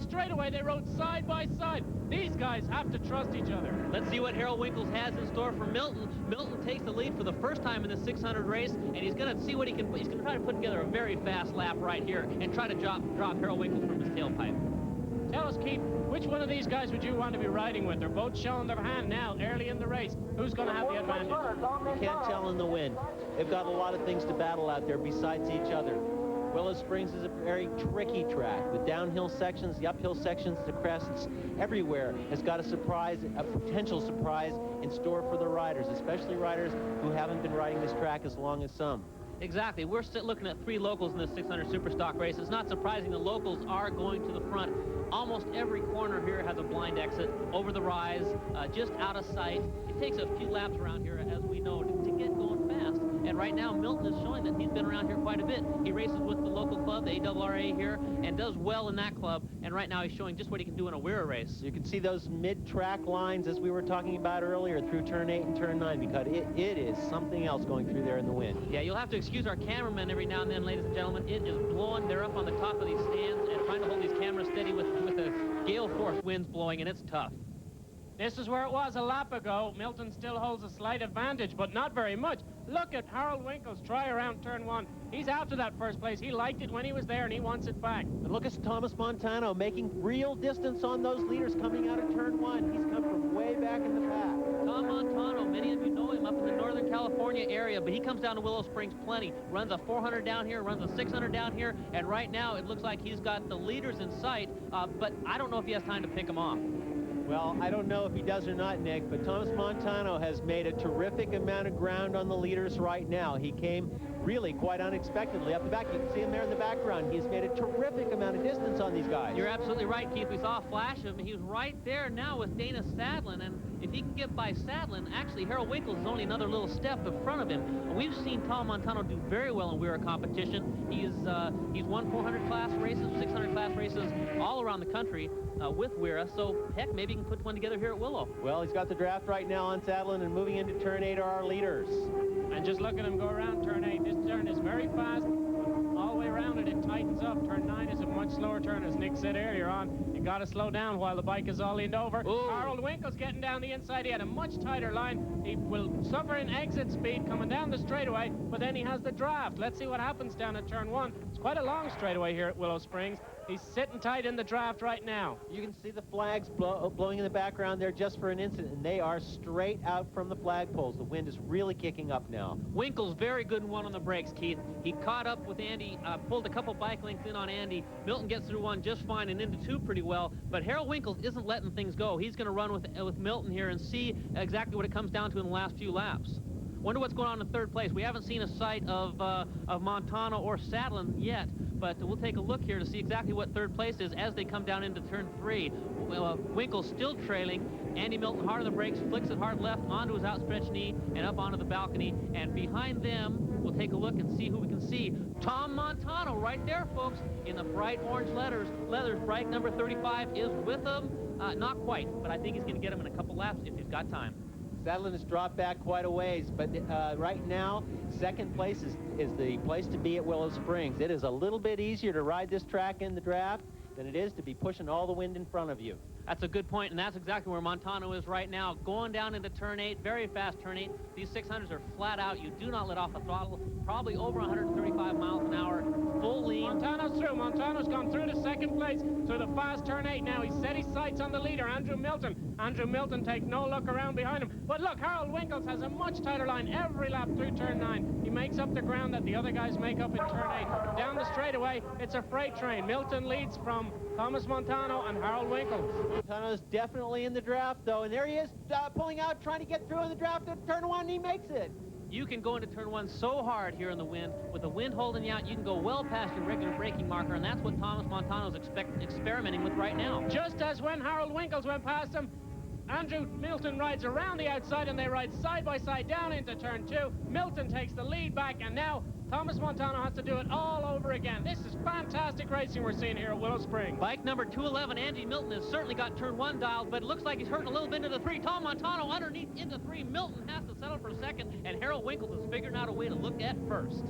straightaway. They rode side by side. These guys have to trust each other. Let's see what Harold Winkles has in store for Milton. Milton takes the lead for the first time in the 600 race, and he's going to see what he can. He's going to try to put together a very fast lap right here and try to drop Harold Winkles from his tailpipe. Tell us, Keith, which one of these guys would you want to be riding with? They're both showing their hand now early in the race. Who's going to have the advantage? You can't tell in the wind. They've got a lot of things to battle out there besides each other. Willow Springs is a very tricky track with downhill sections, the uphill sections, the crests, everywhere has got a surprise, a potential surprise in store for the riders, especially riders who haven't been riding this track as long as some. Exactly. We're still looking at 3 locals in the 600 Superstock race. It's not surprising the locals are going to the front. Almost every corner here has a blind exit over the rise, just out of sight. It takes a few laps around here, as we know, to get going fast. And right now, Milton is showing that he's been around here quite a bit. He races with the local club, the ARRA here, and does well in that club. And right now, he's showing just what he can do in a Weir race. You can see those mid-track lines, as we were talking about earlier, through turn 8 and turn 9, because it is something else going through there in the wind. Yeah, you'll have to excuse our cameramen every now and then, ladies and gentlemen. It is blowing. They're up on the top of these stands and trying to hold these cameras steady with the gale force winds blowing, and it's tough. This is where it was a lap ago. Milton still holds a slight advantage, but not very much. Look at Harold Winkles try around turn 1. He's after that first place. He liked it when he was there, and he wants it back. And look at Thomas Montano making real distance on those leaders coming out of turn 1. He's come from way back in the pack. Tom Montano, many of you know him up in the Northern California area, but he comes down to Willow Springs plenty. Runs a 400 down here, runs a 600 down here, and right now it looks like he's got the leaders in sight, but I don't know if he has time to pick them off. Well, I don't know if he does or not, Nick, but Thomas Montano has made a terrific amount of ground on the leaders right now. He came really quite unexpectedly up the back. You can see him there in the background. He's made a terrific amount of distance on these guys. You're absolutely right, Keith. We saw a flash of him. He was right there now with Dana Sadlin, and if he can get by Sadlin, actually Harold Winkles is only another little step in front of him. And we've seen Tom Montano do very well in Weir competition. He's won 400 class races, 600 class races all around the country with Weir. So heck, maybe he can put one together here at Willow. Well, he's got the draft right now on Sadlin, and moving into turn 8 are our leaders. And just look at him go around turn 8. This turn is very fast. All the way around it tightens up. Turn 9 is a much slower turn, as Nick said earlier on. You got to slow down while the bike is all leaned over. Ooh. Harold Winkles getting down the inside. He had a much tighter line. He will suffer in exit speed coming down the straightaway, but then he has the draft. Let's see what happens down at turn 1. It's quite a long straightaway here at Willow Springs. He's sitting tight in the draft right now. You can see the flags blowing in the background there just for an instant, and they are straight out from the flagpoles. The wind is really kicking up now. Winkles very good one on the brakes, Keith. He caught up with Andy, pulled a couple bike lengths in on Andy. Milton gets through 1 just fine and into 2 pretty well, but Harold Winkles isn't letting things go. He's going to run with Milton here and see exactly what it comes down to in the last few laps. Wonder what's going on in 3rd place. We haven't seen a sight of Montano or Sadlin yet, but we'll take a look here to see exactly what 3rd place is as they come down into turn 3. Winkles still trailing. Andy Milton hard on the brakes, flicks it hard left onto his outstretched knee and up onto the balcony. And behind them, we'll take a look and see who we can see. Tom Montano right there, folks, in the bright orange leathers. Bike number 35 is with him. Not quite, but I think he's going to get him in a couple laps if he's got time. Sadlin has dropped back quite a ways, but right now, 2nd place is the place to be at Willow Springs. It is a little bit easier to ride this track in the draft than it is to be pushing all the wind in front of you. That's a good point, and that's exactly where Montano is right now. Going down into turn 8, very fast turn 8. These 600s are flat out. You do not let off the throttle. Probably over 135 miles an hour, full lean. Montano's through. Montano's gone through to 2nd place through the fast turn 8 now. He set his sights on the leader, Andrew Milton. Andrew Milton takes no look around behind him. But look, Harold Winkles has a much tighter line every lap through turn 9. He makes up the ground that the other guys make up in turn 8. Down the straightaway, it's a freight train. Milton leads from Thomas Montano and Harold Winkles. Montano's definitely in the draft, though, and there he is pulling out, trying to get through in the draft at turn 1, and he makes it. You can go into turn 1 so hard here in the wind. With the wind holding you out, you can go well past your regular braking marker, and that's what Thomas Montano's experimenting with right now. Just as when Harold Winkles went past him, Andrew Milton rides around the outside, and they ride side by side down into turn 2. Milton takes the lead back, and now Thomas Montano has to do it all over again. This is fantastic racing we're seeing here at Willow Springs. Bike number 211, Andy Milton, has certainly got turn 1 dialed, but it looks like he's hurting a little bit into 3. Tom Montano underneath into 3. Milton has to settle for 2nd, and Harold Winkles is figuring out a way to look at 1st.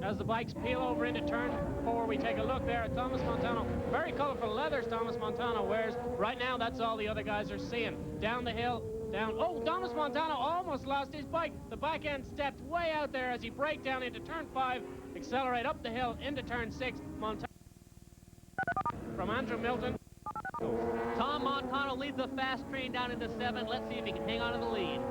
As the bikes peel over into turn 4, we take a look there at Thomas Montano. Very colorful leathers Thomas Montano wears. Right now, that's all the other guys are seeing. Down the hill, down. Oh, Thomas Montano almost lost his bike. The back end stepped way out there as he braked down into turn 5, accelerate up the hill into turn 6. Montano from Andrew Milton. Tom Montano leads the fast train down into 7. Let's see if he can hang on to the lead.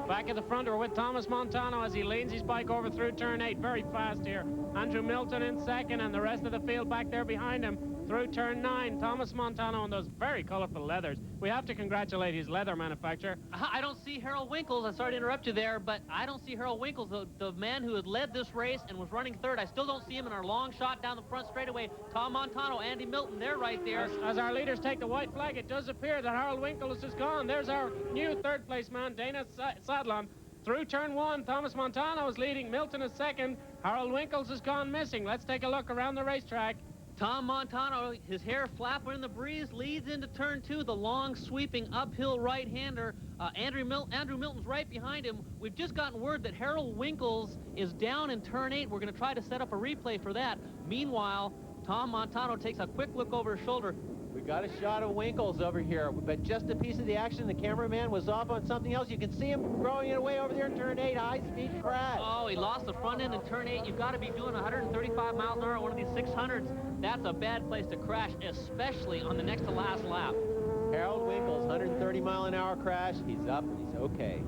Back at the front, we're with Thomas Montano as he leans his bike over through turn 8. Very fast here. Andrew Milton in second, and the rest of the field back there behind him through turn 9. Thomas Montano in those very colorful leathers. We have to congratulate his leather manufacturer. I don't see Harold Winkles. I'm sorry to interrupt you there, but I don't see Harold Winkles, the man who had led this race and was running third. I still don't see him in our long shot down the front straightaway. Tom Montano, Andy Milton, they're right there. As our leaders take the white flag, it does appear that Harold Winkles is gone. There's our new third-place man, Dana Sadlon. Through turn 1, Thomas Montano is leading. Milton is second. Harold Winkles has gone missing. Let's take a look around the racetrack. Tom Montano, his hair flapping in the breeze, leads into turn 2, the long, sweeping, uphill right-hander. Andrew Milton's right behind him. We've just gotten word that Harold Winkles is down in turn 8. We're going to try to set up a replay for that. Meanwhile, Tom Montano takes a quick look over his shoulder. We got a shot of Winkles over here, but just a piece of the action. The cameraman was off on something else. You can see him throwing it away over there in turn 8, high-speed crash. Oh, he lost the front end in turn 8. You've got to be doing 135 miles an hour on one of these 600s. That's a bad place to crash, especially on the next to last lap. Harold Winkles, 130-mile-an-hour crash. He's up, and he's okay.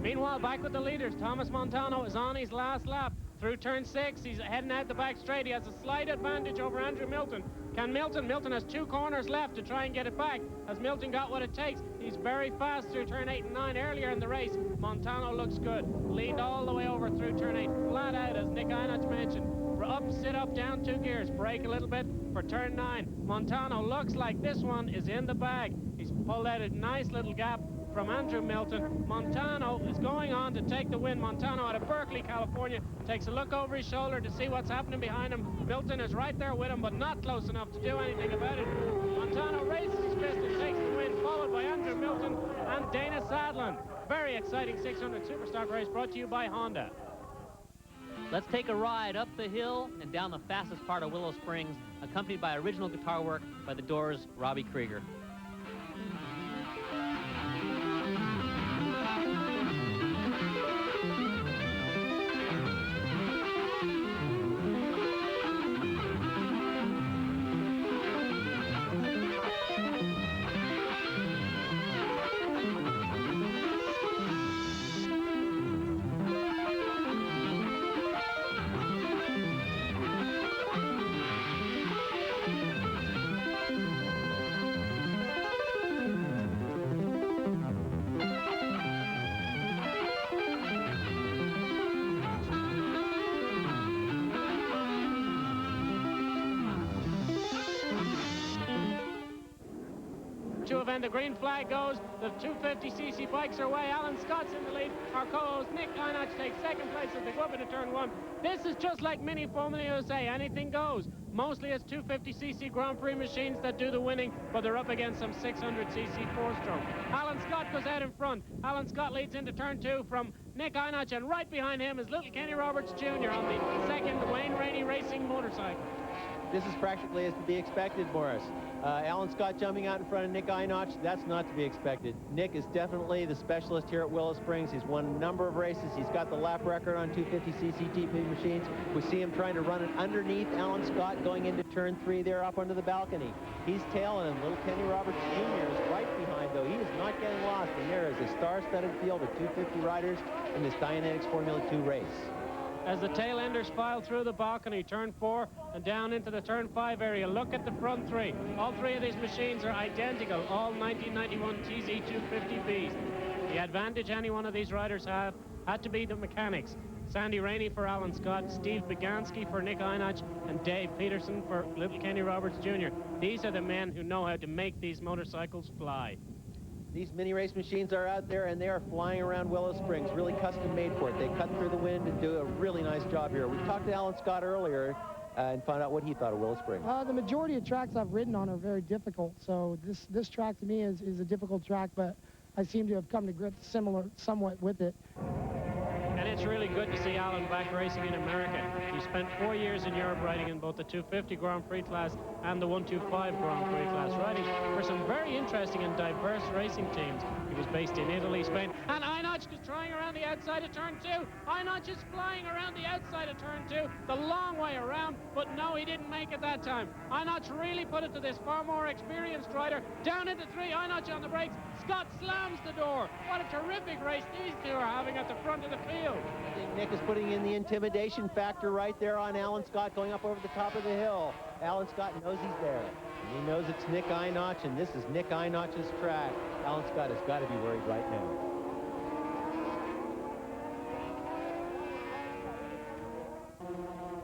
Meanwhile, back with the leaders, Thomas Montano is on his last lap. Through turn 6, he's heading out the back straight. He has a slight advantage over Andrew Milton. Can Milton? Milton has 2 corners left to try and get it back. Has Milton got what it takes? He's very fast through turn 8 and 9 earlier in the race. Montano looks good. Leaned all the way over through turn 8. Flat out, as Nick Einach mentioned. Up, sit up, down 2 gears. Brake a little bit for turn 9. Montano looks like this one is in the bag. He's pulled out a nice little gap from Andrew Milton. Montano is going on to take the win. Montano out of Berkeley, California, takes a look over his shoulder to see what's happening behind him. Milton is right there with him, but not close enough to do anything about it. Montano raises his fist and takes the win, followed by Andrew Milton and Dana Sadlon. Very exciting 600 Superstock race brought to you by Honda. Let's take a ride up the hill and down the fastest part of Willow Springs, accompanied by original guitar work by the Doors' Robbie Krieger. And the green flag goes. The 250cc bikes are away. Alan Scott's in the lead. Our co-host Nick Einach takes second place as they go up into turn 1. This is just like Mini Formula USA. Anything goes. Mostly it's 250cc Grand Prix machines that do the winning, but they're up against some 600cc 4-stroke. Alan Scott goes out in front. Alan Scott leads into turn 2 from Nick Einach, and right behind him is little Kenny Roberts Jr. on the second Wayne Rainey Racing motorcycle. This is practically as to be expected, Morris. Alan Scott jumping out in front of Nick Einach, that's not to be expected. Nick is definitely the specialist here at Willow Springs. He's won a number of races. He's got the lap record on 250cc TP machines. We see him trying to run it underneath Alan Scott going into turn 3 there up under the balcony. He's tailing him. Little Kenny Roberts Jr. is right behind, though. He is not getting lost, and there is a star-studded field of 250 riders in this Dynetics Formula 2 race. As the tail enders file through the balcony, turn 4 and down into the turn 5 area. Look at the front 3. All 3 of these machines are identical, all 1991 TZ250Bs. The advantage any one of these riders had to be the mechanics. Sandy Rainey for Alan Scott, Steve Begansky for Nick Einach, and Dave Peterson for little Kenny Roberts Jr. These are the men who know how to make these motorcycles fly. These mini race machines are out there, and they are flying around Willow Springs, really custom made for it. They cut through the wind and do a really nice job here. We talked to Alan Scott earlier and found out what he thought of Willow Springs. The majority of tracks I've ridden on are very difficult, so this track to me is a difficult track, but I seem to have come to grips somewhat with it. And it's really good to see Alan back racing in America. He spent 4 years in Europe riding in both the 250 Grand Prix class and the 125 Grand Prix class, riding for some very interesting and diverse racing teams. He was based in Italy, Spain, and Einach is trying around the outside of turn 2. Einach is flying around the outside of turn 2, the long way around, but no, he didn't make it that time. Einach really put it to this far more experienced rider. Down into 3, Einach on the brakes. Scott slams the door. What a terrific race these two are having at the front of the field. I think Nick is putting in the intimidation factor right there on Alan Scott going up over the top of the hill. Alan Scott knows he's there. And he knows it's Nick Einach, and this is Nick Einach's track. Alan Scott has got to be worried right now.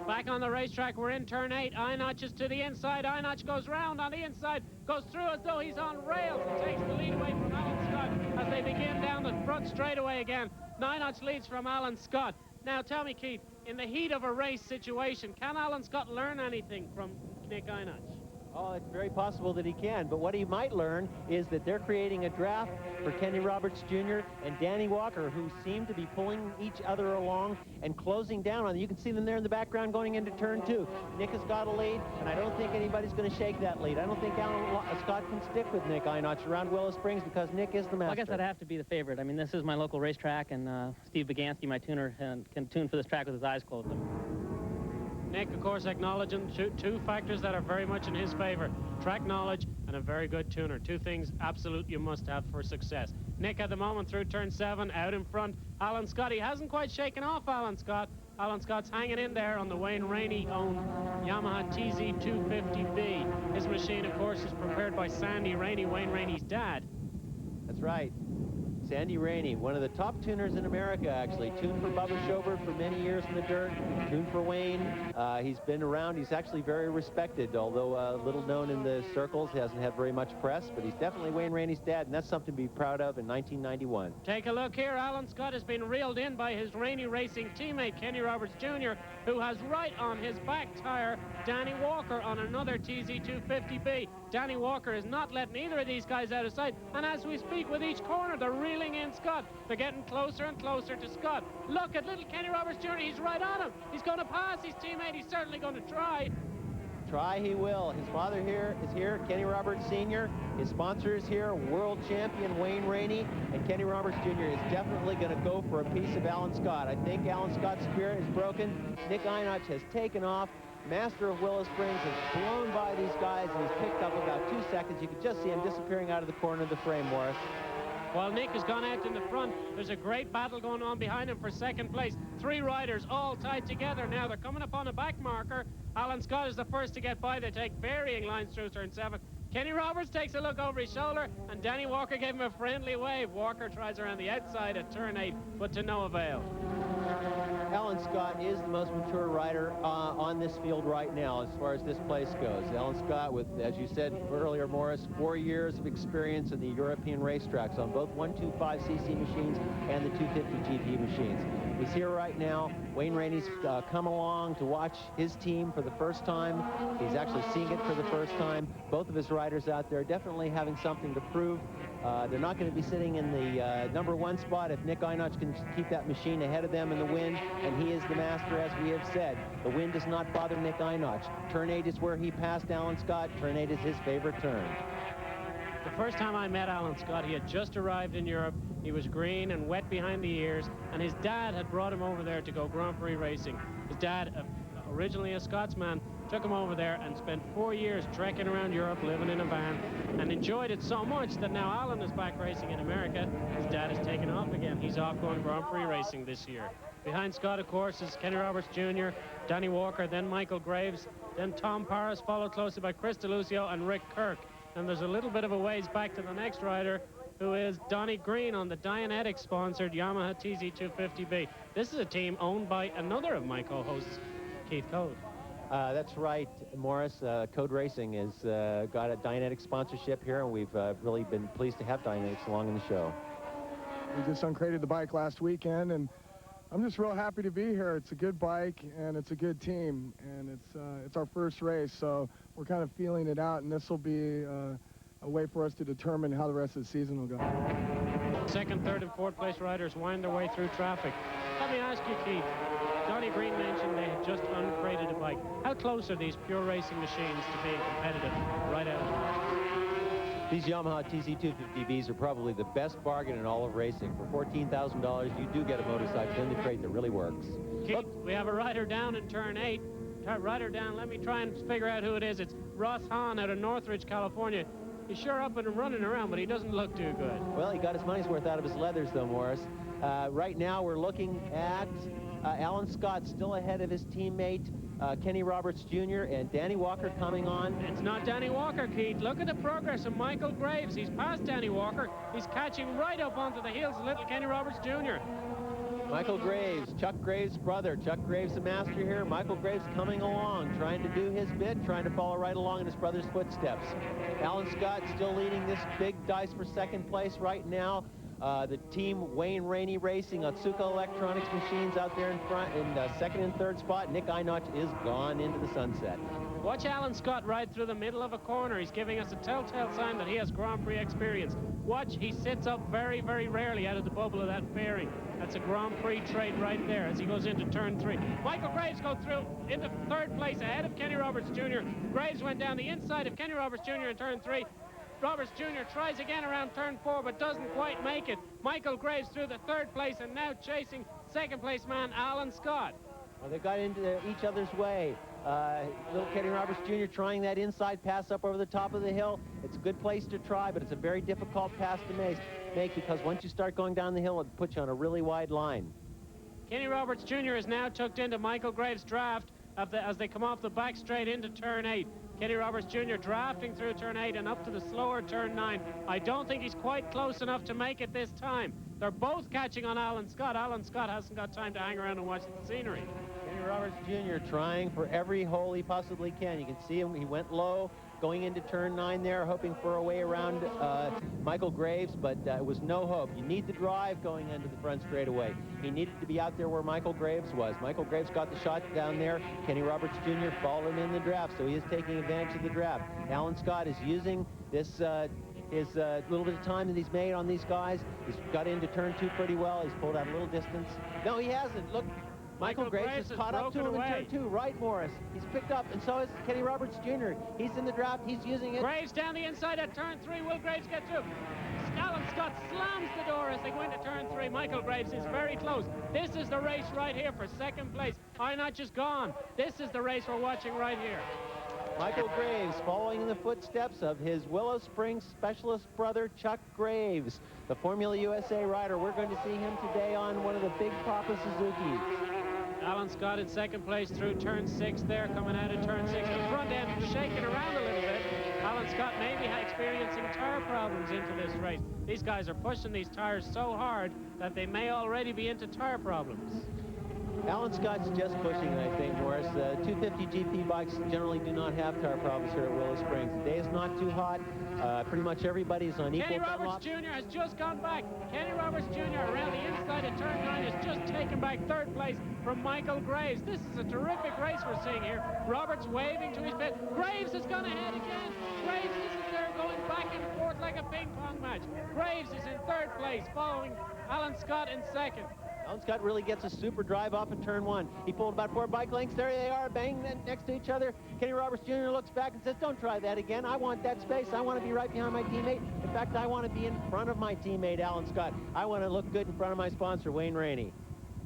Back on the racetrack, we're in turn 8. Einach is to the inside. Einach goes round on the inside, goes through as though he's on rails, and takes the lead away from Alan Scott as they begin down the front straightaway again. Einach leads from Alan Scott. Now tell me, Keith, in the heat of a race situation, can Alan Scott learn anything from Nick Einach? Oh, it's very possible that he can, but what he might learn is that they're creating a draft for Kenny Roberts Jr. and Danny Walker, who seem to be pulling each other along and closing down on them. You can see them there in the background going into turn 2. Nick has got a lead, and I don't think anybody's going to shake that lead. I don't think Alan Scott can stick with Nick Einach around Willow Springs because Nick is the master. Well, I guess I'd have to be the favorite. I mean, this is my local racetrack, and Steve Bagansky, my tuner, can tune for this track with his eyes closed. Nick, of course, acknowledging two factors that are very much in his favor: track knowledge and a very good tuner. Two things absolute you must have for success. Nick at the moment through turn 7, out in front. Alan Scott, he hasn't quite shaken off Alan Scott. Alan Scott's hanging in there on the Wayne Rainey-owned Yamaha TZ250B. His machine, of course, is prepared by Sandy Rainey, Wayne Rainey's dad. That's right. Sandy Rainey, one of the top tuners in America, actually. Tuned for Bubba Schobert for many years in the dirt. Tuned for Wayne. He's been around. He's actually very respected, although little known in the circles. He hasn't had very much press, but he's definitely Wayne Rainey's dad, and that's something to be proud of in 1991. Take a look here. Alan Scott has been reeled in by his Rainey Racing teammate, Kenny Roberts Jr., who has right on his back tire Danny Walker on another TZ250B. Danny Walker is not letting either of these guys out of sight, and as we speak, with each corner, they're reeling in Scott. They're getting closer and closer to Scott. Look at little Kenny Roberts Jr. He's right on him. He's going to pass his teammate. He's certainly going to try. Try he will. His father here is here, Kenny Roberts Sr. His sponsor is here, world champion Wayne Rainey, and Kenny Roberts Jr. is definitely going to go for a piece of Alan Scott. I think Alan Scott's spirit is broken. Nick Einach has taken off. Master of Willow Springs has blown by these guys, and he's picked up about 2 seconds. You can just see him disappearing out of the corner of the frame, Morris. While Nick has gone out in the front, there's a great battle going on behind him for second place. 3 riders all tied together now. They're coming upon a back marker. Alan Scott is the first to get by. They take varying lines through turn 7. Kenny Roberts takes a look over his shoulder, and Danny Walker gave him a friendly wave. Walker tries around the outside at turn 8, but to no avail. Alan Scott is the most mature rider on this field right now as far as this place goes. Alan Scott with, as you said earlier, Morris, 4 years of experience in the European racetracks on both 125cc machines and the 250 GP machines. He's here right now. Wayne Rainey's come along to watch his team for the first time. He's actually seeing it for the first time. Both of his riders out there definitely having something to prove. They're not going to be sitting in the number 1 spot if Nick Einach can keep that machine ahead of them in the wind, and he is the master, as we have said. The wind does not bother Nick Einach. Turn 8 is where he passed Alan Scott. Turn 8 is his favorite turn. The first time I met Alan Scott, he had just arrived in Europe. He was green and wet behind the ears, and his dad had brought him over there to go Grand Prix racing. His dad, originally a Scotsman, took him over there and spent 4 years trekking around Europe, living in a van, and enjoyed it so much that now Alan is back racing in America. His dad has taken off again. He's off going Grand Prix racing this year. Behind Scott, of course, is Kenny Roberts Jr., Danny Walker, then Michael Graves, then Tom Paris, followed closely by Chris DeLucio and Rick Kirk. And there's a little bit of a ways back to the next rider, who is Donnie Green on the Dianetics-sponsored Yamaha TZ250B. This is a team owned by another of my co-hosts, Keith Code. That's right, Morris. Code Racing has got a Dianetics sponsorship here, and we've really been pleased to have Dianetics along in the show. We just uncrated the bike last weekend, and I'm just real happy to be here. It's a good bike, and it's a good team, and it's our first race, so we're kind of feeling it out, and this will be a way for us to determine how the rest of the season will go. Second, third, and fourth place riders wind their way through traffic. Let me ask you, Keith. Johnny Green mentioned they had just uncrated a bike. How close are these pure racing machines to being competitive right out of the box? These Yamaha TZ250Bs are probably the best bargain in all of racing. For $14,000, you do get a motorcycle in the crate that really works. Keith, we have a rider down in turn 8. Rider down, let me try and figure out who it is. It's Ross Hahn out of Northridge, California. He's sure up and running around, but he doesn't look too good. Well, he got his money's worth out of his leathers, though, Morris. Right now, we're looking at Alan Scott still ahead of his teammate, Kenny Roberts Jr., and Danny Walker coming on. It's not Danny Walker, Keith. Look at the progress of Michael Graves. He's past Danny Walker. He's catching right up onto the heels of little Kenny Roberts Jr. Michael Graves, Chuck Graves' brother. Chuck Graves, the master here. Michael Graves coming along, trying to do his bit, trying to follow right along in his brother's footsteps. Alan Scott still leading this big dice for second place right now. The team Wayne Rainey Racing, Otsuka Electronics machines out there in front in second and third spot. Nick Einach is gone into the sunset. Watch Alan Scott ride through the middle of a corner. He's giving us a telltale sign that he has Grand Prix experience. Watch, he sits up very, very rarely out of the bubble of that fairing. That's a Grand Prix trait right there as he goes into turn 3. Michael Graves goes through into third place ahead of Kenny Roberts Jr. Graves went down the inside of Kenny Roberts Jr. in turn 3. Roberts Jr. tries again around turn 4, but doesn't quite make it. Michael Graves through the third place and now chasing second place man Alan Scott. Well, they got into each other's way. Little Kenny Roberts Jr. trying that inside pass up over the top of the hill. It's a good place to try, but it's a very difficult pass to make because once you start going down the hill, it puts you on a really wide line. Kenny Roberts Jr. is now tucked into Michael Graves' draft as they come off the back straight into turn 8. Kenny Roberts Jr. drafting through turn 8 and up to the slower turn 9. I don't think he's quite close enough to make it this time. They're both catching on Alan Scott. Alan Scott hasn't got time to hang around and watch the scenery. Kenny Roberts Jr. trying for every hole he possibly can. You can see him, he went low going into turn 9 there, hoping for a way around Michael Graves, but it was no hope. You need the drive going into the front straightaway. He needed to be out there where Michael Graves was. Michael Graves got the shot down there. Kenny Roberts Jr. followed him in the draft, so he is taking advantage of the draft. Alan Scott is using this his little bit of time that he's made on these guys. He's got into turn 2 pretty well. He's pulled out a little distance. No, he hasn't. Look, Michael Graves has caught up to him in turn 2. Right, Morris. He's picked up, and so is Kenny Roberts Jr. He's in the draft. He's using it. Graves down the inside at turn 3. Will Graves get through? Alan Scott slams the door as they go into turn 3. Michael Graves is very close. This is the race right here for second place. Einach is gone. This is the race we're watching right here. Michael Graves following in the footsteps of his Willow Springs specialist brother, Chuck Graves, the Formula USA rider. We're going to see him today on one of the big Papa Suzukis. Alan Scott in second place through turn 6 there, coming out of turn 6. The front end shaking around a little bit. Alan Scott may be experiencing tire problems into this race. These guys are pushing these tires so hard that they may already be into tire problems. Alan Scott's just pushing, I think, Morris. 250 GP bikes generally do not have tire problems here at Willow Springs. The day is not too hot. Pretty much everybody's on equal Kenny Roberts Jr. has just gone back. Kenny Roberts Jr. around the inside of turn 9 has just taken back third place from Michael Graves. This is a terrific race we're seeing here. Roberts waving to his pit. Graves has gone ahead again. Graves isn't there going back and forth like a ping pong match. Graves is in third place, following Alan Scott in second. Alan Scott really gets a super drive off in turn 1. He pulled about 4 bike lengths. There they are, banging next to each other. Kenny Roberts Jr. looks back and says, don't try that again. I want that space. I want to be right behind my teammate. In fact, I want to be in front of my teammate, Alan Scott. I want to look good in front of my sponsor, Wayne Rainey.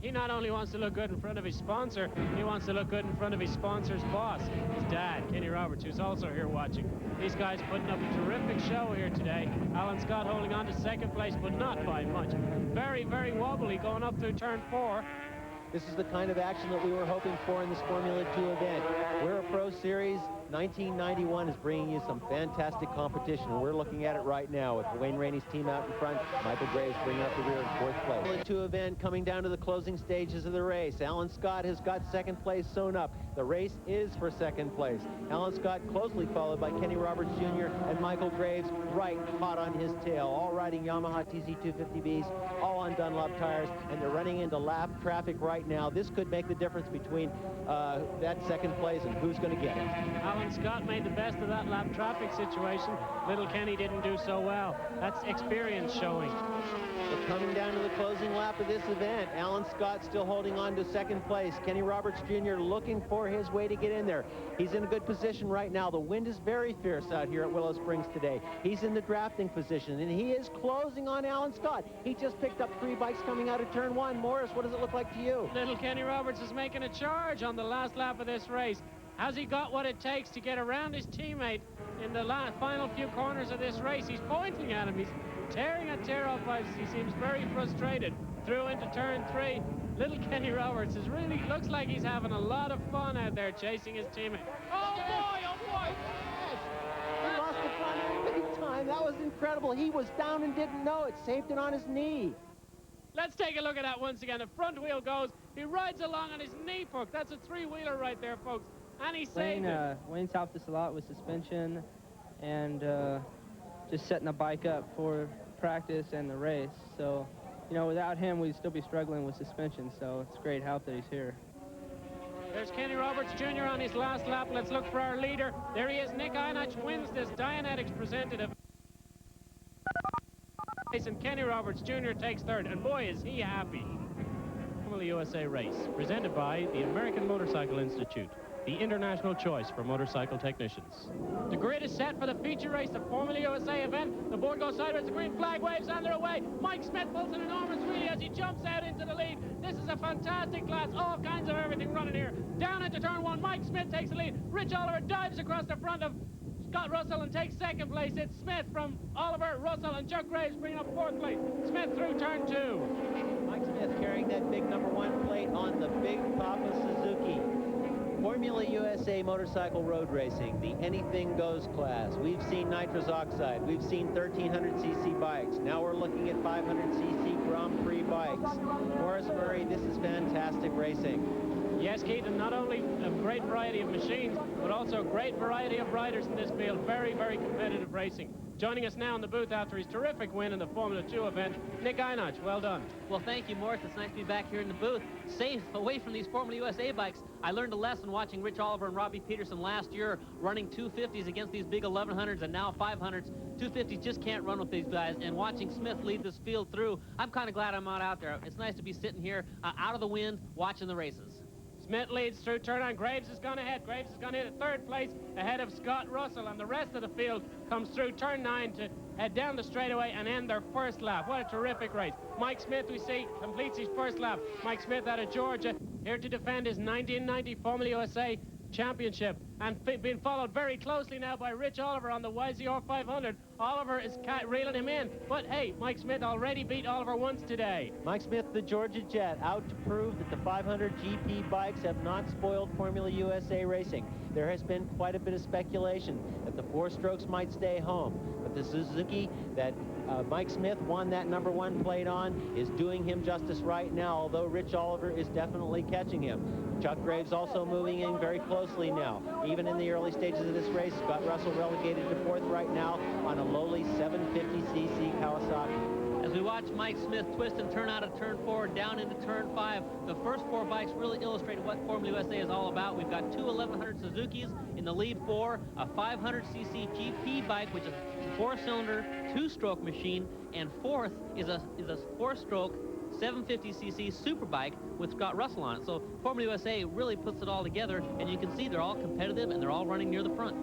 He not only wants to look good in front of his sponsor, he wants to look good in front of his sponsor's boss, his dad, Kenny Roberts, who's also here watching. These guys putting up a terrific show here today. Alan Scott holding on to second place, but not by much. Very, very wobbly going up through turn 4. This is the kind of action that we were hoping for in this Formula 2 event. We're a Pro Series. 1991 is bringing you some fantastic competition, and we're looking at it right now with Wayne Rainey's team out in front, Michael Graves bringing up the rear in 4th place. Formula 2 event coming down to the closing stages of the race. Alan Scott has got second place sewn up. The race is for second place. Alan Scott closely followed by Kenny Roberts Jr. and Michael Graves right hot on his tail, all riding Yamaha TZ250Bs, all on on Dunlop tires, and they're running into lap traffic right now. This could make the difference between that second place and who's going to get it. Alan Scott made the best of that lap traffic situation. Little Kenny didn't do so well. That's experience showing. We're coming down to the closing lap of this event. Alan Scott still holding on to second place. Kenny Roberts Jr. looking for his way to get in there. He's in a good position right now. The wind is very fierce out here at Willow Springs today. He's in the drafting position, and he is closing on Alan Scott. He just picked up 3 bikes coming out of turn 1. Morris, what does it look like to you? Little Kenny Roberts is making a charge on the last lap of this race. Has he got what it takes to get around his teammate in the final few corners of this race? He's pointing at him. He's tearing a tear off pipes. He seems very frustrated. Through into turn 3. Little Kenny Roberts is really looks like he's having a lot of fun out there chasing his teammate. Oh boy, oh boy! Yes! He lost the front end big time. That was incredible. He was down and didn't know it. Saved it on his knee. Let's take a look at that once again. The front wheel goes. He rides along on his knee hook. That's a 3-wheeler right there, folks. And he saved it. Wayne's helped us a lot with suspension and just setting the bike up for practice and the race. So, you know, without him, we'd still be struggling with suspension. So it's great help that he's here. There's Kenny Roberts Jr. on his last lap. Let's look for our leader. There he is. Nick Einach wins this Dianetics presented event. And Kenny Roberts Jr. takes third. And boy, is he happy. Formula USA race presented by the American Motorcycle Institute, the international choice for motorcycle technicians. The grid is set for the feature race, the Formula USA event. The board goes sideways, the green flag waves, and they're away. Mike Smith pulls an enormous wheelie as he jumps out into the lead. This is a fantastic class, all kinds of everything running here. Down into turn 1, Mike Smith takes the lead. Rich Oliver dives across the front of Scott Russell and takes second place. It's Smith from Oliver, Russell, and Chuck Graves bringing up 4th place. Smith through turn 2. Mike Smith carrying that big #1 plate on the Big Papa Suzuki. Formula USA motorcycle road racing, the anything goes class. We've seen nitrous oxide. We've seen 1300cc bikes. Now we're looking at 500cc Grand Prix bikes. Morris Murray, this is fantastic racing. Yes, Keith, and not only a great variety of machines, but also a great variety of riders in this field. Very, very competitive racing. Joining us now in the booth after his terrific win in the Formula 2 event, Nick Einach. Well done. Well, thank you, Morris. It's nice to be back here in the booth, safe away from these Formula USA bikes. I learned a lesson watching Rich Oliver and Robbie Peterson last year running 250s against these big 1100s and now 500s. 250s just can't run with these guys, and watching Smith lead this field through, I'm kind of glad I'm not out there. It's nice to be sitting here out of the wind watching the races. Smith leads through turn 9. Graves has gone ahead. Graves has gone in at 3rd place ahead of Scott Russell, and the rest of the field comes through turn 9 to head down the straightaway and end their first lap. What a terrific race. Mike Smith, we see, completes his first lap. Mike Smith out of Georgia, here to defend his 1990 Formula USA championship, and being followed very closely now by Rich Oliver on the YZR 500. Oliver is reeling him in, but hey, Mike Smith already beat Oliver once today. Mike Smith, the Georgia Jet, out to prove that the 500 GP bikes have not spoiled Formula USA racing. There has been quite a bit of speculation that the 4-strokes might stay home, but the Suzuki that Mike Smith won that #1 plate on is doing him justice right now, although Rich Oliver is definitely catching him. Chuck Graves also moving in very closely now. Even in the early stages of this race, Scott Russell relegated to 4th right now on a lowly 750cc Kawasaki. As we watch Mike Smith twist and turn out of turn 4 down into turn 5, the first 4 bikes really illustrate what Formula USA is all about. We've got 2 1100 Suzukis in the lead 4, a 500cc GP bike, which is a 4-cylinder, 2-stroke machine, and 4th is a 4-stroke 750cc superbike with Scott Russell on it. So Formula USA really puts it all together, and you can see they're all competitive and they're all running near the front.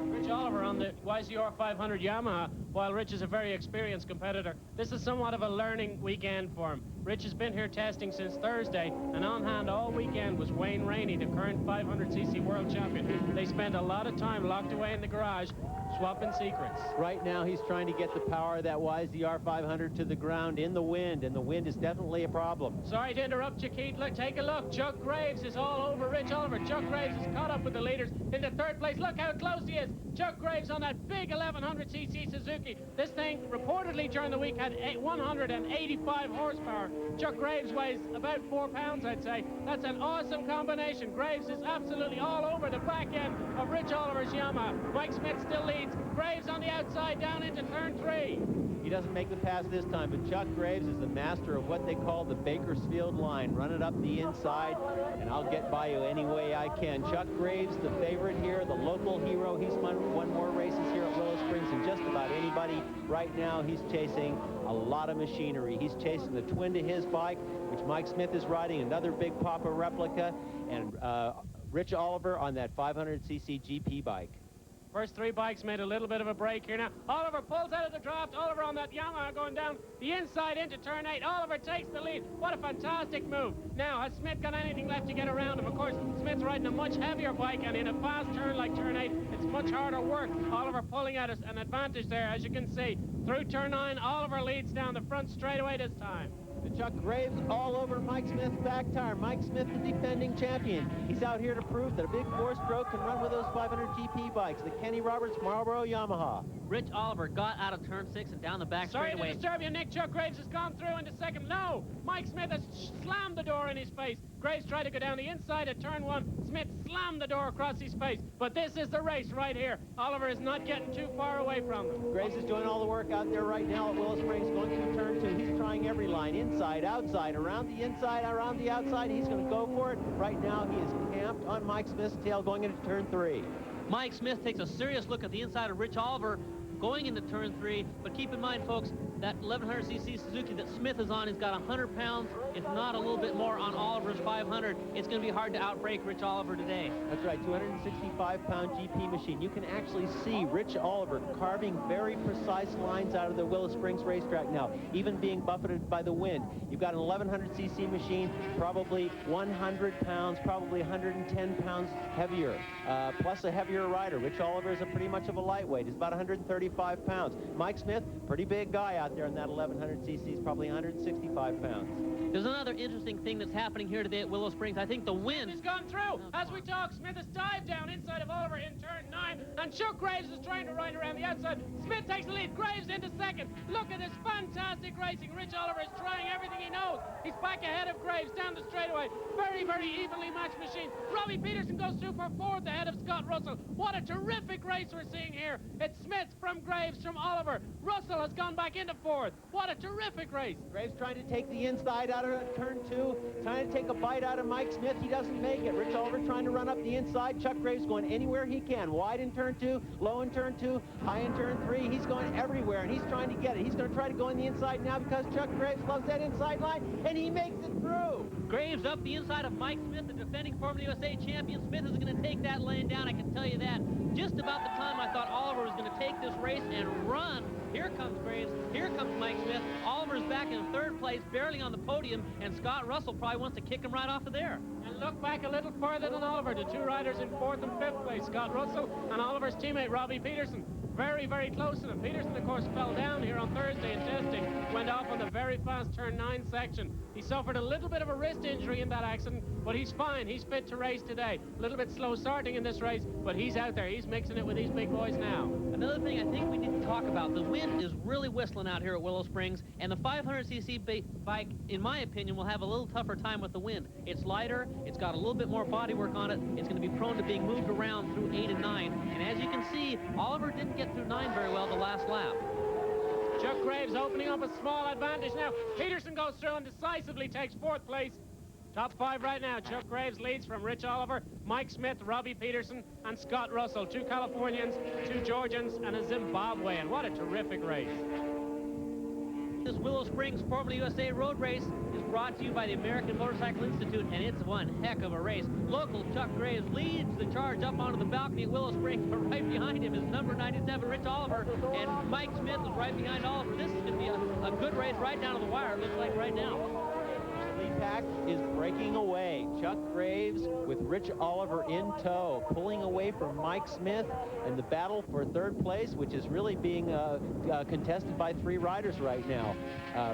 Rich Oliver on the YZR 500 Yamaha, while Rich is a very experienced competitor. This is somewhat of a learning weekend for him. Rich has been here testing since Thursday, and on hand all weekend was Wayne Rainey, the current 500cc world champion. They spent a lot of time locked away in the garage, swapping secrets. Right now he's trying to get the power of that YZR 500 to the ground in the wind, and the wind is definitely a problem. Sorry to interrupt you, Keith. Look, take a look. Chuck Graves is all over Rich Oliver. Chuck Graves is caught up with the leaders in the 3rd place. Look how close he is. Chuck Graves on that big 1100cc Suzuki. This thing reportedly during the week had 185 horsepower. Chuck Graves weighs about 4 pounds, I'd say. That's an awesome combination. Graves is absolutely all over the back end of Rich Oliver's Yamaha. Mike Smith still leads. Graves on the outside down into turn 3. He doesn't make the pass this time, but Chuck Graves is the master of what they call the Bakersfield line. Run it up the inside, and I'll get by you any way I can. Chuck Graves, the favorite here, the local hero. He's won more races here at Willow Springs than just about anybody. Right now, he's chasing a lot of machinery. He's chasing the twin to his bike, which Mike Smith is riding, another Big Papa replica, and Rich Oliver on that 500cc GP bike. First three bikes made a little bit of a break here now. Oliver pulls out of the draft. Oliver on that Yamaha going down the inside into turn 8. Oliver takes the lead. What a fantastic move. Now, has Smith got anything left to get around him? Of course, Smith's riding a much heavier bike, and in a fast turn like turn 8, it's much harder work. Oliver pulling at an advantage there, as you can see. Through turn 9, Oliver leads down the front straightaway this time. And Chuck Graves all over Mike Smith's back tire. Mike Smith, the defending champion. He's out here to prove that a big four-stroke can run with those 500 GP bikes, the Kenny Roberts Marlboro Yamaha. Rich Oliver got out of turn 6 and down the back straightaway. Sorry to disturb you, Nick. Chuck Graves has gone through into second. No! Mike Smith has slammed the door in his face. Graves tried to go down the inside at turn 1. Smith slammed the door across his face. But this is the race right here. Oliver is not getting too far away from them. Graves is doing all the work out there right now at Willow Springs, going through turn 2. He's trying every line, inside, outside, around the inside, around the outside. He's going to go for it. Right now, he is camped on Mike Smith's tail going into turn 3. Mike Smith takes a serious look at the inside of Rich Oliver going into turn 3, but keep in mind, folks, that 1100cc Suzuki that Smith is on has got 100 pounds, if not a little bit more, on Oliver's 500. It's going to be hard to outbreak Rich Oliver today. That's right, 265-pound GP machine. You can actually see Rich Oliver carving very precise lines out of the Willow Springs racetrack now, even being buffeted by the wind. You've got an 1100cc machine, probably 100 pounds, probably 110 pounds heavier, plus a heavier rider. Rich Oliver is pretty much of a lightweight. He's about 135 pounds. Mike Smith, pretty big guy out there in that 1100cc. He's probably 165 pounds. There's another interesting thing that's happening here today at Willow Springs. I think the wind has gone through. As we talk, Smith has dived down inside of Oliver in turn 9, and Chuck Graves is trying to ride around the outside. Smith takes the lead. Graves into second. Look at this fantastic racing. Rich Oliver is trying everything he knows. He's back ahead of Graves down the straightaway. Very, very evenly matched machine. Robbie Peterson goes through for 4th ahead of Scott Russell. What a terrific race we're seeing here. It's Smith from Graves from Oliver. Russell has gone back into 4th. What a terrific race. Graves trying to take the inside out of turn 2, trying to take a bite out of Mike Smith. He doesn't make it. Rich Oliver trying to run up the inside. Chuck Graves going anywhere he can. Wide in turn 2, low in turn 2, high in turn 3. He's going everywhere, and he's trying to get it. He's going to try to go in the inside now because Chuck Graves loves that inside line, and he makes it through. Graves up the inside of Mike Smith, the defending former USA champion. Smith is going to take that lane down, I can tell you that. Just about the time I thought Oliver was going to take this race and run, here comes Graves, here comes Mike Smith. Oliver's back in 3rd place, barely on the podium, and Scott Russell probably wants to kick him right off of there. And look back a little further than Oliver. The 2 riders in 4th and 5th place, Scott Russell and Oliver's teammate Robbie Peterson. Very, very close to them. Peterson, of course, fell down here on Thursday in testing, went off on the very fast turn 9 section. He suffered a little bit of a wrist injury in that accident, but he's fine. He's fit to race today. A little bit slow starting in this race, but he's out there. He's mixing it with these big boys now. Another thing I think we need to talk about, the wind is really whistling out here at Willow Springs, and the 500cc bike, in my opinion, will have a little tougher time with the wind. It's lighter, it's got a little bit more bodywork on it, it's going to be prone to being moved around through 8 and 9, and as you can see, Oliver didn't get through 9 very well the last lap. Chuck Graves opening up a small advantage now. Peterson goes through and decisively takes 4th place. Top 5 right now. Chuck Graves leads from Rich Oliver, Mike Smith, Robbie Peterson, and Scott Russell. 2 Californians, 2 Georgians, and a Zimbabwean. What a terrific race. This Willow Springs Formula USA road race is brought to you by the American Motorcycle Institute, and it's one heck of a race. Local Chuck Graves leads the charge up onto the balcony at Willow Springs, but right behind him is number 97, Rich Oliver, and Mike Smith is right behind Oliver. This is going to be a good race right down to the wire, it looks like right now. Lead pack is breaking away. Chuck Graves with Rich Oliver in tow, pulling away from Mike Smith, and the battle for 3rd place, which is really being contested by 3 riders right now.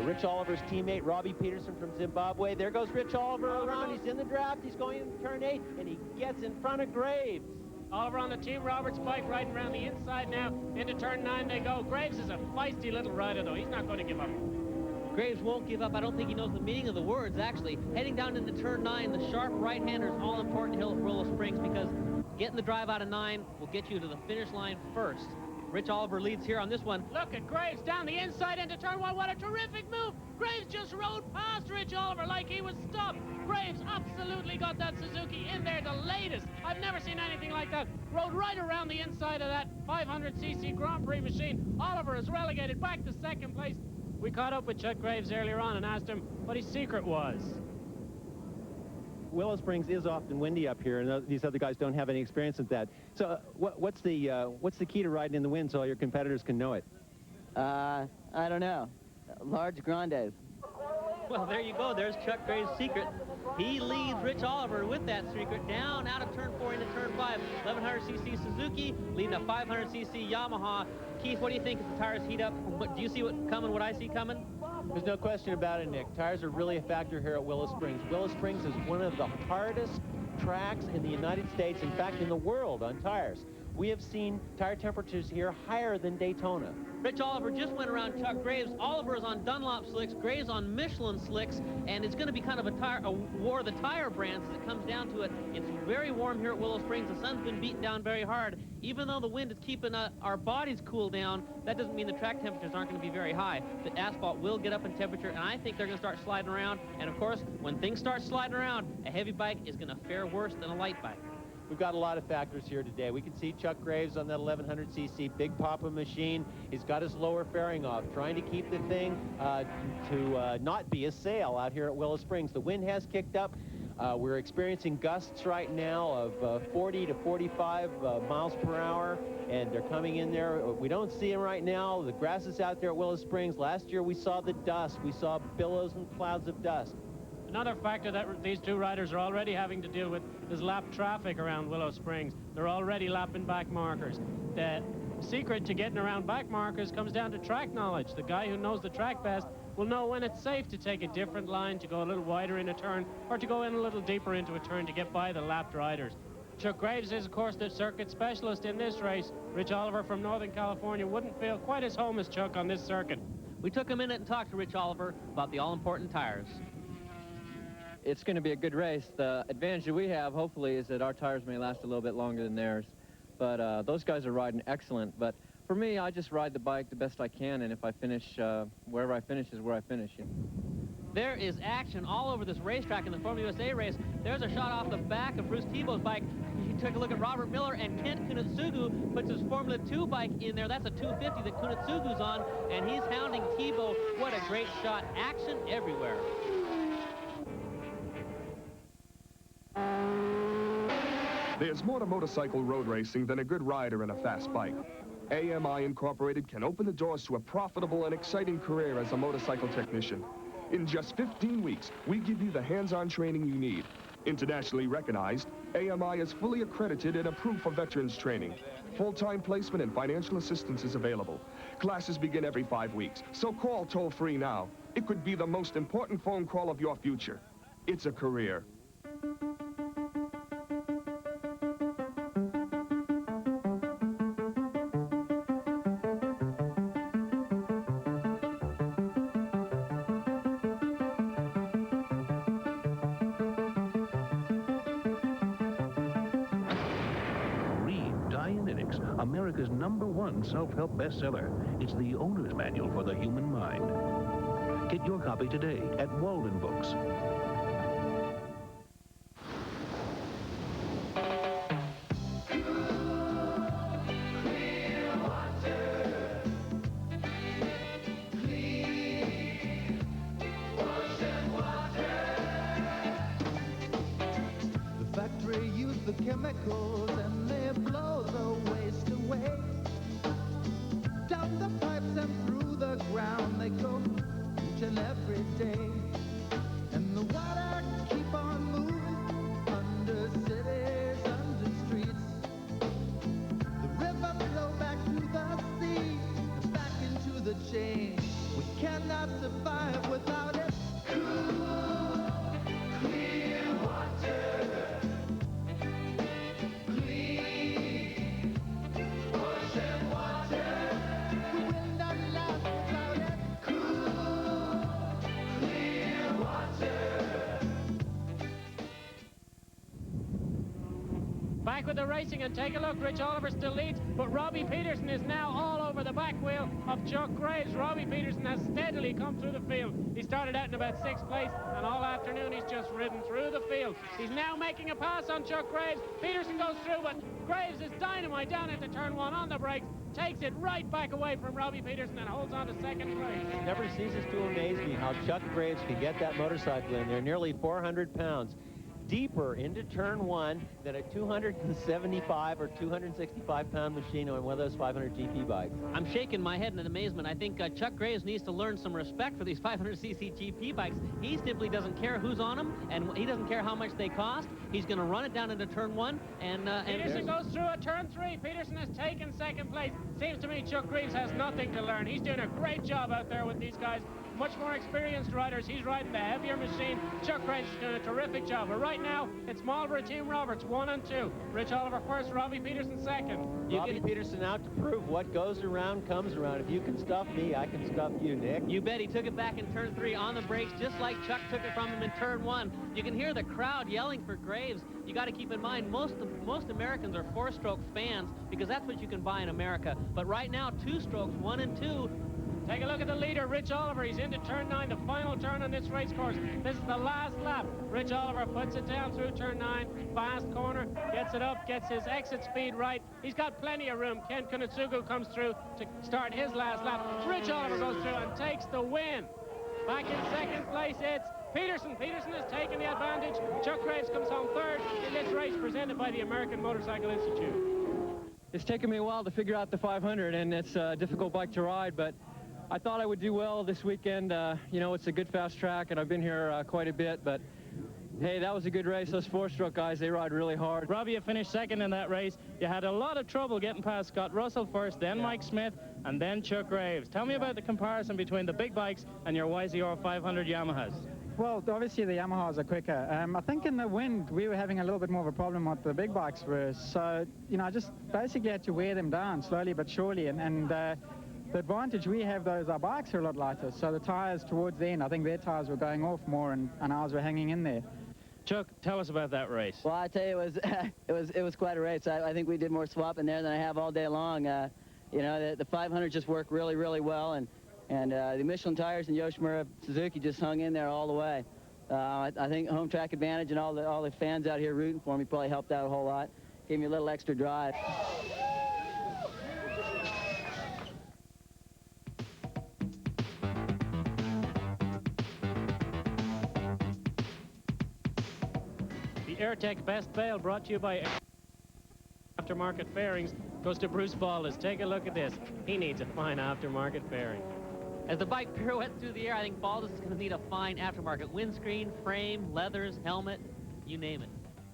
Rich Oliver's teammate, Robbie Peterson from Zimbabwe. There goes Rich Oliver around. He's in the draft. He's going into turn 8, and he gets in front of Graves. Oliver on the Team Roberts bike riding around the inside now. Into turn 9 they go. Graves is a feisty little rider, though. He's not going to give up. Graves won't give up. I don't think he knows the meaning of the words, actually. Heading down into turn 9, the sharp right-hander is all important hill at Willow Springs because getting the drive out of 9 will get you to the finish line first. Rich Oliver leads here on this one. Look at Graves down the inside into turn one. What a terrific move. Graves just rode past Rich Oliver like he was stopped. Graves absolutely got that Suzuki in there the latest. I've never seen anything like that. Rode right around the inside of that 500cc Grand Prix machine. Oliver is relegated back to second place. We caught up with Chuck Graves earlier on and asked him what his secret was. Willow Springs is often windy up here, and these other guys don't have any experience with that. So what's the key to riding in the wind so all your competitors can know it? I don't know. Large grandes. Well, there you go. There's Chuck Graves' secret. He leads Rich Oliver with that secret down out of turn 4 into turn 5. 1100cc Suzuki leading a 500cc Yamaha. Keith, what do you think as the tires heat up? Do you see what I see coming? There's no question about it, Nick. Tires are really a factor here at Willow Springs. Willow Springs is one of the hardest tracks in the United States, in fact, in the world on tires. We have seen tire temperatures here higher than Daytona. Rich Oliver just went around Chuck Graves. Oliver is on Dunlop slicks, Graves on Michelin slicks, and it's going to be kind of a war of the tire brands as it comes down to it. It's very warm here at Willow Springs. The sun's been beaten down very hard. Even though the wind is keeping our bodies cool down, that doesn't mean the track temperatures aren't going to be very high. The asphalt will get up in temperature, and I think they're going to start sliding around. And, of course, when things start sliding around, a heavy bike is going to fare worse than a light bike. We've got a lot of factors here today. We can see Chuck Graves on that 1100cc Big Papa machine. He's got his lower fairing off, trying to keep the thing to not be a sail out here at Willow Springs. The wind has kicked up. We're experiencing gusts right now of 40 to 45 miles per hour, and they're coming in there. We don't see them right now. The grass is out there at Willow Springs. Last year we saw the dust. We saw billows and clouds of dust. Another factor that these two riders are already having to deal with is lap traffic around Willow Springs. They're already lapping back markers. The secret to getting around back markers comes down to track knowledge. The guy who knows the track best will know when it's safe to take a different line, to go a little wider in a turn, or to go in a little deeper into a turn to get by the lapped riders. Chuck Graves is, of course, the circuit specialist in this race. Rich Oliver from Northern California wouldn't feel quite as home as Chuck on this circuit. We took a minute and talked to Rich Oliver about the all-important tires. It's going to be a good race. The advantage that we have, hopefully, is that our tires may last a little bit longer than theirs. But those guys are riding excellent. But for me, I just ride the bike the best I can, and if I finish, wherever I finish is where I finish. There is action all over this racetrack in the Formula USA race. There's a shot off the back of Bruce Tebow's bike. You took a look at Robert Miller, and Kent Kunitsugu puts his Formula 2 bike in there. That's a 250 that Kunitsugu's on, and he's hounding Tebow. What a great shot. Action everywhere. There's more to motorcycle road racing than a good rider and a fast bike. AMI Incorporated can open the doors to a profitable and exciting career as a motorcycle technician. In just 15 weeks, we give you the hands-on training you need. Internationally recognized, AMI is fully accredited and approved for veterans training. Full-time placement and financial assistance is available. Classes begin every 5 weeks, so call toll-free now. It could be the most important phone call of your future. It's a career. America's #1 self-help bestseller. It's the owner's manual for the human mind. Get your copy today at Walden Books. The factory used the chemicals and they blow the waste away. Down the pipes and through the ground they go each and every day. And the water keep on moving under cities, under streets. The river flow back to the sea and back into the chain. We cannot survive without it. Cool, clear water. Clear Back with the racing, and take a look. Rich Oliver still leads, but Robbie Peterson is now all over the back wheel of Chuck Graves. Robbie Peterson has steadily come through the field. He started out in about 6th place, and all afternoon he's just ridden through the field. He's now making a pass on Chuck Graves. Peterson goes through, but Graves is dynamite down into turn 1 on the brakes, takes it right back away from Robbie Peterson and holds on to 2nd place. Never ceases to amaze me how Chuck Graves can get that motorcycle in there, nearly 400 pounds, deeper into turn 1 than a 275 or 265 pound machine on one of those 500 GP bikes. I'm shaking my head in amazement. I think Chuck Graves needs to learn some respect for these 500cc GP bikes. He simply doesn't care who's on them, and he doesn't care how much they cost. He's going to run it down into turn 1, and Peterson goes through at turn 3. Peterson has taken 2nd place. Seems to me Chuck Graves has nothing to learn. He's doing a great job out there with these guys. Much more experienced riders. He's riding the heavier machine. Chuck Graves is doing a terrific job. But right now, it's Marlboro Team Roberts 1 and 2. Rich Oliver first, Robbie Peterson second. Robbie Peterson out to prove what goes around comes around. If you can stuff me, I can stuff you, Nick. You bet. He took it back in turn 3 on the brakes, just like Chuck took it from him in turn 1. You can hear the crowd yelling for Graves. You got to keep in mind, most Americans are 4-stroke fans because that's what you can buy in America. But right now, 2 strokes, 1 and 2. Take a look at the leader, Rich Oliver. He's into turn 9, the final turn on this race course. This is the last lap. Rich Oliver puts it down through turn 9, fast corner, gets it up, gets his exit speed right. He's got plenty of room. Ken Kunitsugu comes through to start his last lap. Rich Oliver goes through and takes the win. Back in 2nd place, it's Peterson. Peterson has taken the advantage. Chuck Graves comes home 3rd in this race presented by the American Motorcycle Institute. It's taken me a while to figure out the 500, and it's a difficult bike to ride, but I thought I would do well this weekend. You know, it's a good fast track, and I've been here quite a bit, but hey, that was a good race. Those 4-stroke guys, they ride really hard. Robbie, you finished 2nd in that race. You had a lot of trouble getting past Scott Russell first, then Mike Smith, and then Chuck Graves. Tell me about the comparison between the big bikes and your YZR 500 Yamahas. Well, obviously the Yamahas are quicker. I think in the wind, we were having a little bit more of a problem with the big bikes were. So, you know, I just basically had to wear them down slowly but surely, and the advantage we have, though, is our bikes are a lot lighter, so the tires towards the end, I think their tires were going off more and ours were hanging in there. Chuck, tell us about that race. Well, I tell you, it was quite a race. I think we did more swapping there than I have all day long. You know, the 500 just worked really, really well, and the Michelin tires and Yoshimura Suzuki just hung in there all the way. I think home track advantage and all the fans out here rooting for me probably helped out a whole lot. Gave me a little extra drive. AirTech Best Bail, brought to you by Aftermarket Fairings, goes to Bruce Ballas. Take a look at this. He needs a fine aftermarket fairing. As the bike pirouettes through the air, I think Baldas is going to need a fine aftermarket windscreen, frame, leathers, helmet, you name it.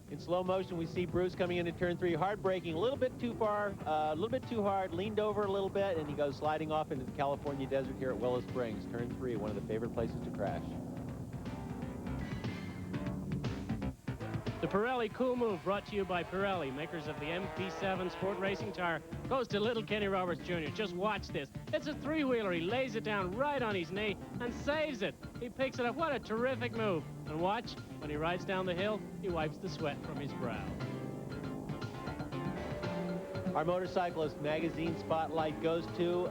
In slow motion, we see Bruce coming into turn 3, hard braking, a little bit too far, a little bit too hard, leaned over a little bit, and he goes sliding off into the California desert here at Willow Springs. Turn 3, one of the favorite places to crash. The Pirelli Cool Move, brought to you by Pirelli, makers of the MP7 Sport Racing Tire, goes to little Kenny Roberts Jr. Just watch this. It's a 3-wheeler. He lays it down right on his knee and saves it. He picks it up. What a terrific move. And watch, when he rides down the hill, he wipes the sweat from his brow. Our Motorcyclist Magazine Spotlight goes to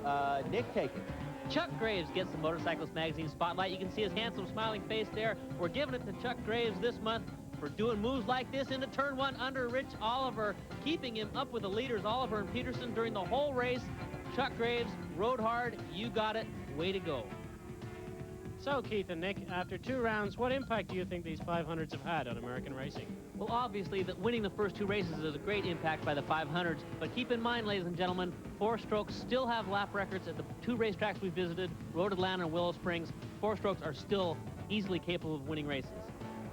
Nick Taken. Chuck Graves gets the Motorcyclist Magazine Spotlight. You can see his handsome, smiling face there. We're giving it to Chuck Graves this month for doing moves like this into turn 1 under Rich Oliver, keeping him up with the leaders, Oliver and Peterson, during the whole race. Chuck Graves rode hard. You got it. Way to go. So, Keith and Nick, after 2 rounds, what impact do you think these 500s have had on American racing? Well, obviously, that winning the first 2 races is a great impact by the 500s, but keep in mind, ladies and gentlemen, 4-strokes still have lap records at the 2 racetracks we visited, Road Atlanta and Willow Springs. 4-strokes are still easily capable of winning races.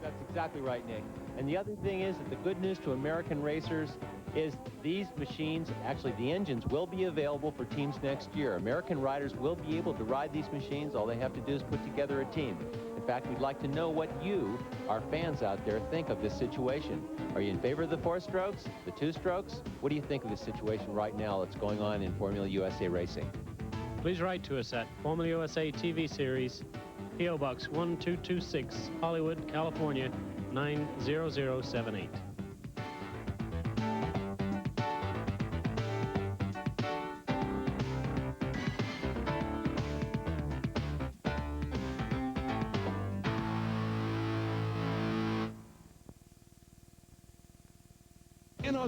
That's exactly right, Nick. And the other thing is that the good news to American racers is these machines, actually the engines, will be available for teams next year. American riders will be able to ride these machines. All they have to do is put together a team. In fact, we'd like to know what you, our fans out there, think of this situation. Are you in favor of the 4-strokes, the 2-strokes? What do you think of this situation right now that's going on in Formula USA racing? Please write to us at Formula USA TV Series, P.O. Box 1226, Hollywood, California, 90078. in Australia.